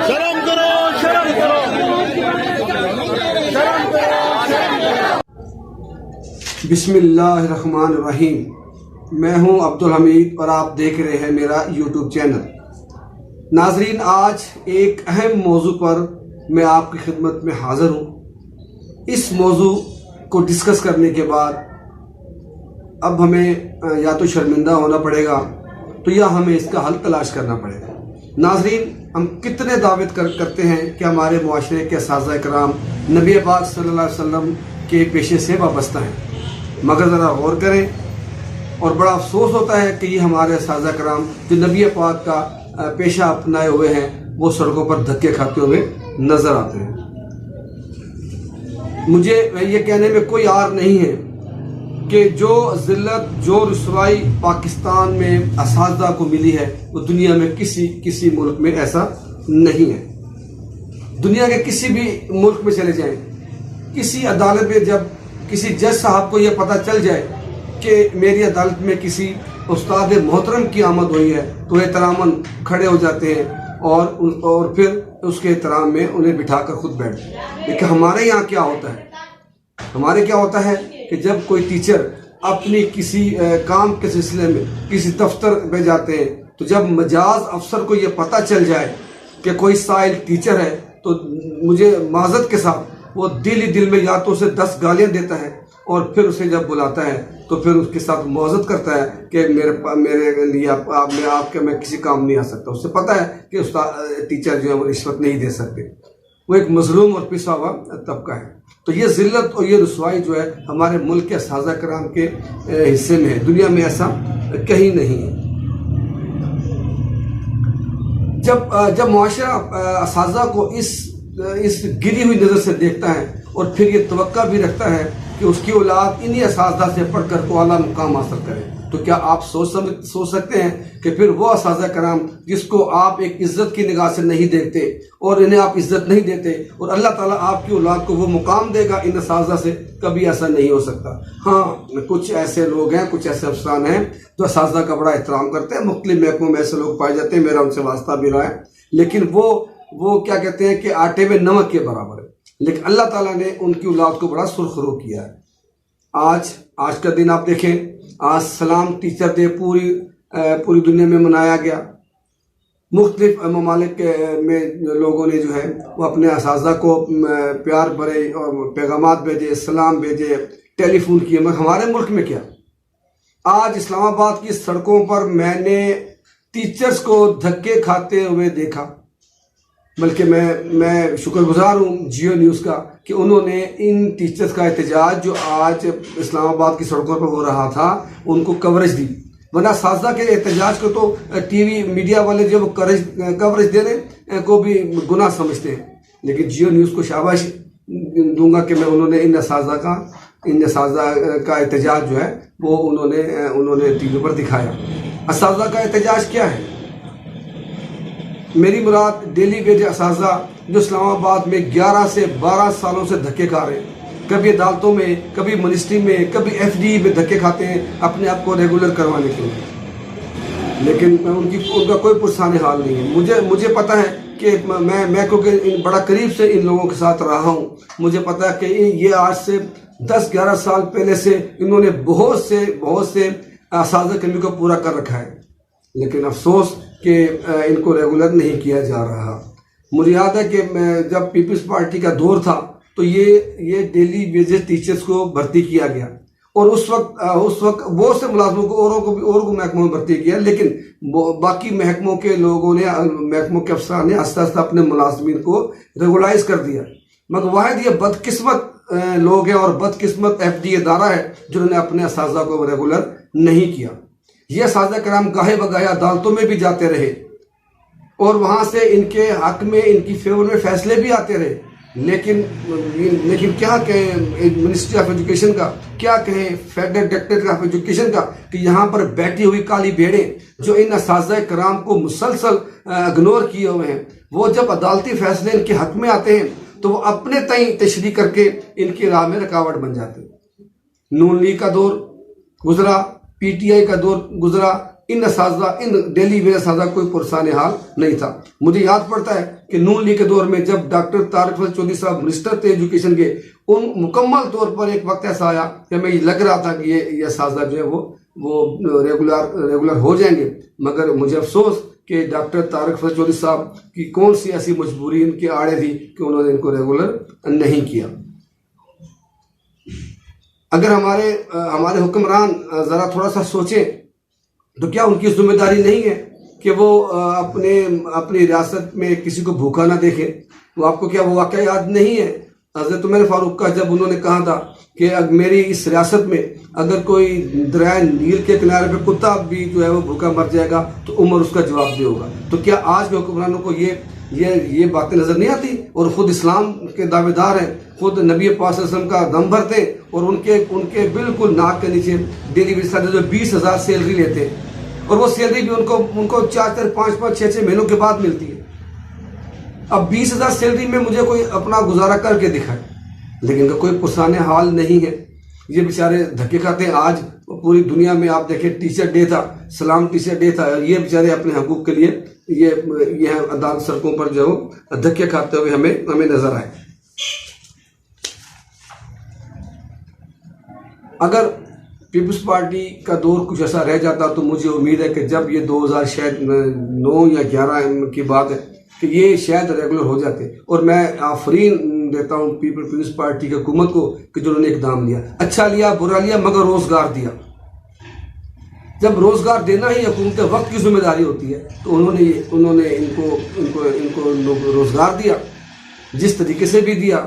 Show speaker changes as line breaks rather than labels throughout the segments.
शर्म करो, शर्म करो, शर्म करो।
बिस्मिल्लाहिर्रहमानिर्रहीम। मैं हूं अब्दुल हमीद और आप देख रहे हैं मेरा यूट्यूब चैनल। नाजरीन, आज एक अहम मौजू पर मैं आपकी खिदमत में हाजिर हूं। इस मौजू को डिस्कस करने के बाद अब हमें या तो शर्मिंदा होना पड़ेगा तो या हमें इसका हल तलाश करना पड़ेगा। नाजरीन, हम कितने दावत करते हैं कि हमारे मुआशरे के असातिज़ा इकराम नबी पाक सल्लल्लाहु अलैहि वसल्लम के पेशे से वाबस्ता हैं, मगर ज़रा गौर करें और बड़ा अफसोस होता है कि ये हमारे असातिज़ा इकराम जो नबी पाक का पेशा अपनाए हुए हैं वो सड़कों पर धक्के खाते हुए नजर आते हैं। मुझे ये कहने में कोई आर नहीं है कि जो जिल्लत, जो रुसवाई पाकिस्तान में असातिज़ा को मिली है वो दुनिया में किसी मुल्क में ऐसा नहीं है। दुनिया के किसी भी मुल्क में चले जाएं, किसी अदालत में जब किसी जज साहब को यह पता चल जाए कि मेरी अदालत में किसी उस्ताद मोहतरम की आमद हुई है तो एहतरामन खड़े हो जाते हैं और फिर उसके एहतराम में उन्हें बिठाकर खुद बैठते हैं। लेकिन हमारे यहाँ क्या होता है, हमारे क्या होता है कि जब कोई टीचर अपनी किसी काम के सिलसिले में किसी दफ्तर में जाते हैं तो जब मजाज अफसर को यह पता चल जाए कि कोई साइल टीचर है तो मुझे माजरत के साथ वो दिल ही दिल में या तो उसे 10 गालियां देता है और फिर उसे जब बुलाता है तो फिर उसके साथ मुआवजत करता है कि मेरे लिए मैं किसी काम नहीं आ सकता। उससे पता है कि उस टीचर जो है वो रिश्वत नहीं दे सकते। वो एक मजलूम और पिसा हुआ तबका है। तो ये जिल्लत और ये रुसवाई जो है हमारे मुल्क के असातिज़ा कराम के हिस्से में है, दुनिया में ऐसा कहीं नहीं है। जब मुआशरा असातिज़ा को इस गिरी हुई नज़र से देखता है और फिर ये तवक्का भी रखता है कि उसकी औलाद इन्हीं असातिज़ा से पढ़कर को आला मुकाम हासिल करे, तो क्या आप सोच सकते हैं कि फिर वो असातिज़ा कराम जिसको आप एक इज्जत की निगाह से नहीं देखते और इन्हें आप इज्जत नहीं देते और अल्लाह ताला आपकी औलाद को वो मुकाम देगा इन असातिज़ा से, कभी ऐसा नहीं हो सकता। हाँ, कुछ ऐसे लोग हैं, कुछ ऐसे अफसरान हैं जो असातिज़ा का बड़ा एहतराम करते हैं। मुख्तलिफ महकमों में ऐसे लोग पाए जाते हैं, मेरा उनसे वास्ता भी रहा है, लेकिन वो क्या कहते हैं कि आटे में नमक के बराबर है। लेकिन अल्लाह ताला ने उनकी औलाद को बड़ा सुरखरू किया है। आज का दिन आप देखें, आज सलाम टीचर डे पूरी दुनिया में मनाया गया। मुख्तलिफ ममालिक में लोगों ने जो है वो अपने असातिज़ा को प्यार भरे और पैगामात भेजे, सलाम भेजे, टेलीफोन किए। मगर हमारे मुल्क में क्या, आज इस्लामाबाद की सड़कों पर मैंने टीचर्स को धक्के खाते हुए देखा। बल्कि मैं शुक्रगुजार हूँ जियो न्यूज़ का कि उन्होंने इन टीचर्स का एहतजाज जो आज इस्लामाबाद की सड़कों पर हो रहा था उनको कवरेज दी। वरना असातिज़ा के एहतजाज को तो टीवी मीडिया वाले जो कवरेज देने को भी गुनाह समझते हैं। लेकिन जियो न्यूज़ को शाबाश दूंगा कि उन्होंने इन असातिज़ा का एहतजाज जो है वो उन्होंने टीवी पर दिखाया। असातिज़ा का एहतजाज क्या है? मेरी मुराद डेली वेज असातिज़ा जो इस्लामाबाद में 11 से 12 सालों से धक्के खा रहे हैं, कभी अदालतों में, कभी मिनिस्ट्री में, कभी FD में धक्के खाते हैं अपने आप को रेगुलर करवाने के लिए, लेकिन उनका कोई पुरसाने हाल नहीं है। मुझे पता है कि मैं क्योंकि बड़ा करीब से इन लोगों के साथ रहा हूँ, मुझे पता है कि ये आज से 10-11 साल पहले से इन्होंने बहुत से असातिज़ा कमी को पूरा कर रखा है, लेकिन अफसोस कि इनको रेगुलर नहीं किया जा रहा। मुझे याद है कि जब पीपल्स पार्टी का दौर था तो ये डेली वेजेस टीचर्स को भर्ती किया गया और उस वक्त बहुत से मुलाजमों को और को महकमों में भर्ती किया, लेकिन बाकी महकमों के लोगों ने, महकमों के अफसरान ने आस्ता आस्ता अपने मुलाजमीन को रेगुलाइज कर दिया। मगर वाहिद ये बदकिस्मत लोग हैं और बदकिस्मत FD इदारा है जिन्होंने अपने असातिज़ा को रेगुलर नहीं किया। ये असातिज़ा कराम गाहे बगाहे अदालतों में भी जाते रहे और वहाँ से इनके हक में, इनकी फेवर में फैसले भी आते रहे, लेकिन क्या कहें मिनिस्ट्री ऑफ एजुकेशन का, क्या कहें फेडरल डायरेक्टरेट ऑफ एजुकेशन का कि यहाँ पर बैठी हुई काली भेड़ें जो इन असातिज़ा कराम को मुसलसल इग्नोर किए हुए हैं, वो जब अदालती फैसले इनके हक में आते हैं तो वो अपने तय तशरीह करके इनकी राह में रुकावट बन जाते हैं। नून लीग का दौर गुजरा, PTI का दौर गुजरा, इन असातिज़ा, इन डेली वेज असातिज़ा कोई पुरसान हाल नहीं था। मुझे याद पड़ता है कि नून लीग के दौर में जब डॉक्टर तारिक फजल चौधरी साहब मिनिस्टर थे एजुकेशन के, उन मुकम्मल तौर पर एक वक्त ऐसा आया कि हमें ये लग रहा था कि ये असातिज़ा जो है वो रेगुलर हो जाएंगे, मगर मुझे अफसोस कि डॉक्टर तारिक फजल चौधरी साहब की कौन सी ऐसी मजबूरी इनके आड़े थी कि उन्होंने इनको रेगुलर नहीं किया। अगर हमारे हुक्मरान ज़रा थोड़ा सा सोचें तो क्या उनकी जिम्मेदारी नहीं है कि वो अपनी रियासत में किसी को भूखा ना देखे? वो आपको क्या वो वाक़या याद नहीं है हज़रत उमर फारूक का, जब उन्होंने कहा था कि मेरी इस रियासत में अगर कोई दरिया नील के किनारे पे कुत्ता भी जो है वो भूखा मर जाएगा तो उमर उसका जवाब दे होगा। तो क्या आज के हुक्मरानों को ये बातें नजर नहीं आती? और खुद इस्लाम के दावेदार हैं, खुद नबी पाक सल्लल्लाहु अलैहि वसल्लम का दम भरते और उनके बिल्कुल नाक के नीचे डेली बेसिस जो 20,000 सैलरी लेते, और वो सैलरी भी उनको 4-4, 5-5, 6-6 महीनों के बाद मिलती है। अब 20,000 सैलरी में मुझे कोई अपना गुजारा करके दिखाए, लेकिन इनका कोई पुरसान हाल नहीं है। ये बेचारे धक्के खाते हैं। आज पूरी दुनिया में आप देखें, टीचर डे था, सलाम टीचर डे था, ये बेचारे अपने हकूक के लिए ये अदालत सड़कों पर जो धक्के खाते हुए हमें नजर आए। अगर पीपल्स पार्टी का दौर कुछ ऐसा रह जाता तो मुझे उम्मीद है कि जब ये 2009 या 11 की बात है कि ये शायद रेगुलर हो जाते। और मैं आफरीन देता हूँ पीपल्स पार्टी की हुकूमत को कि जिन्होंने इकदाम लिया, अच्छा लिया बुरा लिया, मगर रोजगार दिया। जब रोजगार देना ही हुकूमत वक्त की जिम्मेदारी होती है तो उन्होंने इनको रोजगार दिया, जिस तरीके से भी दिया।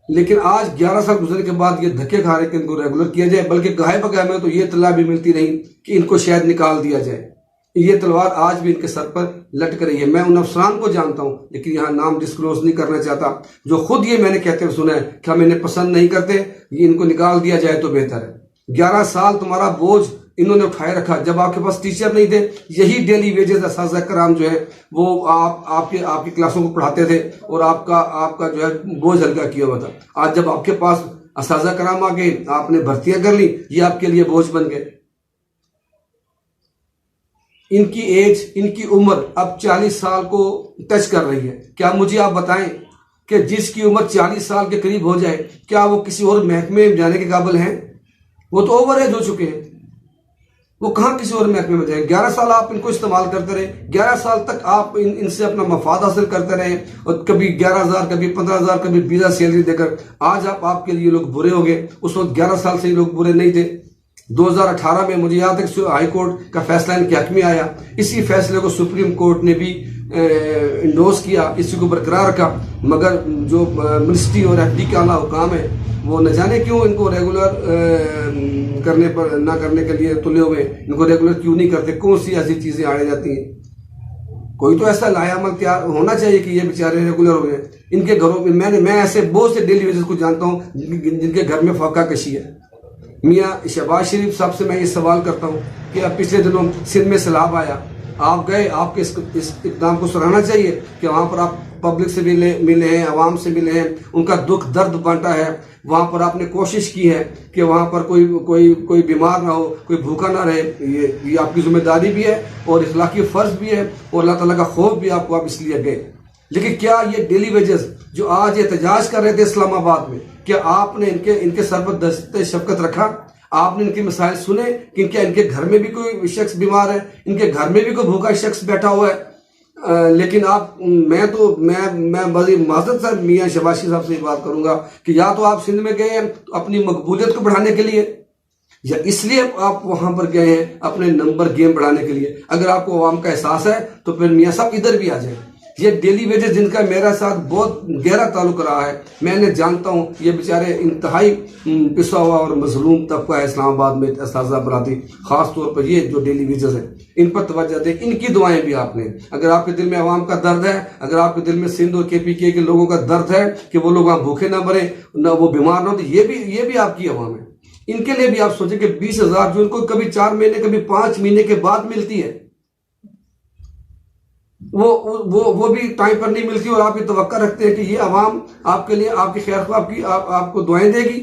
लेकिन आज 11 साल गुजरने के बाद ये धक्के खा रहे कि इनको रेगुलर किया जाए, बल्कि गाहे बगाहे में तो ये इत्तला भी मिलती नहीं कि इनको शायद निकाल दिया जाए। ये तलवार आज भी इनके सर पर लटक रही है। मैं उन अफसरान को जानता हूं, लेकिन यहाँ नाम डिस्क्लोज नहीं करना चाहता, जो खुद ये मैंने कहते हुए सुना है कि हम इन्हें पसंद नहीं करते, ये इनको निकाल दिया जाए तो बेहतर है। 11 साल तुम्हारा बोझ इन्होंने उठाए रखा। जब आपके पास टीचर नहीं थे, यही डेली वेजेस असातिज़ा कराम जो है वो आपकी क्लासों को पढ़ाते थे और आपका जो है बोझ हल्का किया हुआ था। आज जब आपके पास असातिज़ा कराम आ गए, आपने भर्तियां कर ली, ये आपके लिए बोझ बन गए। इनकी उम्र अब 40 साल को टच कर रही है। क्या मुझे आप बताएं कि जिसकी उम्र 40 साल के करीब हो जाए, क्या वो किसी और महकमे में जाने के काबिल हैं? वो तो ओवर एज हो चुके हैं, वो कहाँ किसी और महकमे में जाए। 11 साल आप इनको इस्तेमाल करते रहे, 11 साल तक आप इनसे अपना मफाद हासिल करते रहे, और कभी 11,000, कभी 15,000, कभी 20,000 सैलरी देकर आज आपके लिए लोग बुरे हो गए। उस वक्त 11 साल से ही लोग बुरे नहीं थे। 2018 में मुझे याद है कि हाई कोर्ट का फैसला इनके हक में आया। इसी फैसले को सुप्रीम कोर्ट ने भी इंडोर्स किया, इसी को बरकरार रखा। मगर जो मिनिस्ट्री और FD का आला हुकाम है, वो न जाने क्यों इनको रेगुलर करने के लिए तुले हुए, इनको रेगुलर क्यों नहीं करते? कौन सी ऐसी चीजें आड़े जाती हैं? कोई तो ऐसा लायामल तैयार होना चाहिए कि ये बेचारे रेगुलर हो गए। इनके घरों में मैं ऐसे बहुत से डेली वेजेस को जानता हूँ जिनके घर में फाका कशी है। मियाँ शहबाज शरीफ साहब से मैं ये सवाल करता हूँ कि अब पिछले दिनों सिंध में सैलाब आया, आप गए, आपके इस इक़दाम को सराहना चाहिए कि वहाँ पर आप पब्लिक से मिले हैं, आवाम से मिले हैं, उनका दुख दर्द बांटा है। वहाँ पर आपने कोशिश की है कि वहाँ पर कोई बीमार ना हो, कोई भूखा ना रहे। ये आपकी जिम्मेदारी भी है और इखलाकी फ़र्ज भी है, और अल्लाह ताला का खौफ भी आपको आप इसलिए गए। लेकिन क्या ये डेली वेजेस जो आज एहतजाज कर रहे थे इस्लामाबाद में, क्या आपने इनके सर पर दस्ते शफकत रखा? आपने इनके मसाइल सुने कि क्या इनके घर में भी कोई शख्स बीमार है, इनके घर में भी कोई भूखा शख्स बैठा हुआ है? लेकिन मैं बड़ी माजरत सर मियाँ शहबाज साहब से बात करूंगा कि या तो आप सिंध में गए हैं अपनी मकबूलियत को बढ़ाने के लिए, या इसलिए आप वहां पर गए हैं अपने नंबर गेम बढ़ाने के लिए। अगर आपको अवाम का एहसास है तो फिर मियाँ साहब इधर भी आ जाए। ये डेली वेजेस जिनका मेरा साथ बहुत गहरा ताल्लुक रहा है, मैं जानता हूँ, ये बेचारे इंतहाई पिसा हुआ और मजलूम तबका है इस्लामाबाद में असातिज़ा बराती, खास तौर पर ये जो डेली वेजेस है, इन पर तवज्जो दें। इनकी दुआएं भी आपने, अगर आपके दिल में अवाम का दर्द है, अगर आपके दिल में सिंध और KPK के लोगों का दर्द है कि वो लोग वहाँ भूखे ना मरे, ना वो बीमार ना हो, तो ये भी आपकी अवाम है। इनके लिए भी आप सोचें कि 20,000 जो इनको कभी 4 महीने कभी 5 महीने के बाद मिलती है, वो भी टाइम पर नहीं मिलती, और आप ये तवक्का रखते हैं कि ये अवाम आपके लिए, आपकी खैर आपको दुआएं देगी।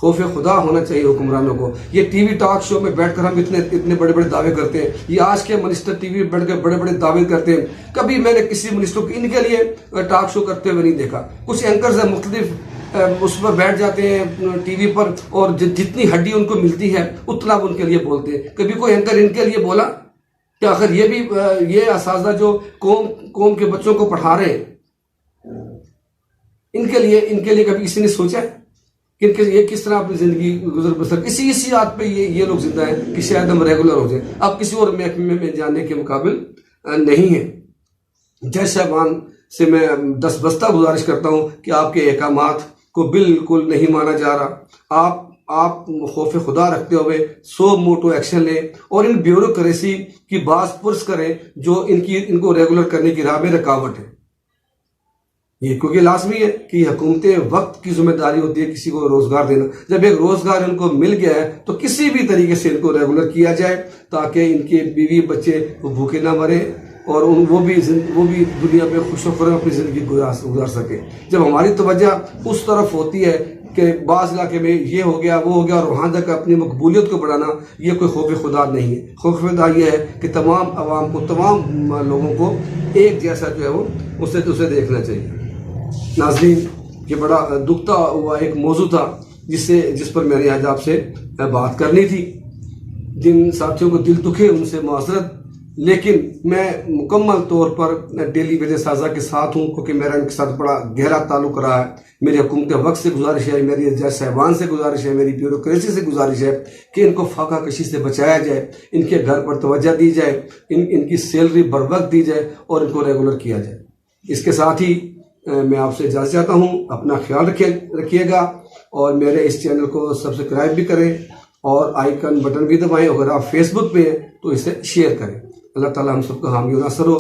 खौफ खुदा होना चाहिए हुक्मरानों को। ये टीवी टॉक शो में बैठकर हम इतने बड़े बड़े दावे करते हैं। ये आज के मिनिस्टर टीवी पर बैठकर बड़े बड़े दावे करते हैं। कभी मैंने किसी मिनिस्टर को इनके लिए टॉक शो करते हुए नहीं देखा। कुछ एंकर्स हैं मुख्तलिफ उस पर बैठ जाते हैं टीवी पर और जितनी हड्डी उनको मिलती है उतना उनके लिए बोलते हैं। कभी कोई एंकर इनके लिए बोला कि आखिर ये भी ये असातिज़ा जो कौम के बच्चों को पढ़ा रहे हैं इनके लिए कभी किसी ने सोचा कि ये किस तरह अपनी जिंदगी गुजर बसर इसी बात पे ये लोग जिंदा हैं कि शायद हम रेगुलर हो जाए। अब किसी और महकमे में जाने के मुकाबिल नहीं है। जज साहबान से मैं दस्तबस्ता गुजारिश करता हूं कि आपके अहकामात को बिल्कुल नहीं माना जा रहा। आप खौफ खुदा रखते हुए 100 मोटो एक्शन लें और इन ब्यूरोक्रेसी की बात पुरस करें जो इनको रेगुलर करने की राह में रुकावट है। ये क्योंकि लाजमी है कि हुकूमतें वक्त की जिम्मेदारी होती है किसी को रोजगार देना। जब एक रोजगार इनको मिल गया है तो किसी भी तरीके से इनको रेगुलर किया जाए ताकि इनके बीवी बच्चे भूखे ना मरे और वो भी दुनिया में खुशखुश अपनी जिंदगी गुजार सके। जब हमारी तवज्जो उस तरफ होती है कि बाज़ इलाके में ये हो गया वो हो गया और वहाँ जाकर अपनी मकबूलियत को बढ़ाना, ये कोई खौफ खुदा नहीं है। खौफ खुदा ये है कि तमाम आवाम को, तमाम लोगों को एक जैसा जो है वो उसे देखना चाहिए। नाज़रीन, ये बड़ा दुखता हुआ एक मौजू था जिस पर मैंने आज आपसे बात करनी थी। जिन साथियों को दिल दुखे उनसे माज़रत, लेकिन मैं मुकम्मल तौर पर डेली वेज साजा के साथ हूँ क्योंकि मेरा इनके साथ बड़ा गहरा ताल्लुक रहा है। मेरी हुकूमत वक्त से गुजारिश है, मेरी जज साहिबान से गुजारिश है, मेरी ब्यूरोक्रेसी से गुजारिश है कि इनको फाका कशी से बचाया जाए, इनके घर पर तवज्जो दी जाए, इनकी सैलरी बर वक्त दी जाए और इनको रेगुलर किया जाए। इसके साथ ही मैं आपसे इजाज़त चाहता हूँ। अपना ख्याल रखिएगा और मेरे इस चैनल को सब्सक्राइब भी करें और आइकन बटन भी दबाएं। अगर आप फेसबुक पे हैं तो इसे शेयर करें। अल्लाह ताला हम सबको हामी और नासर हो।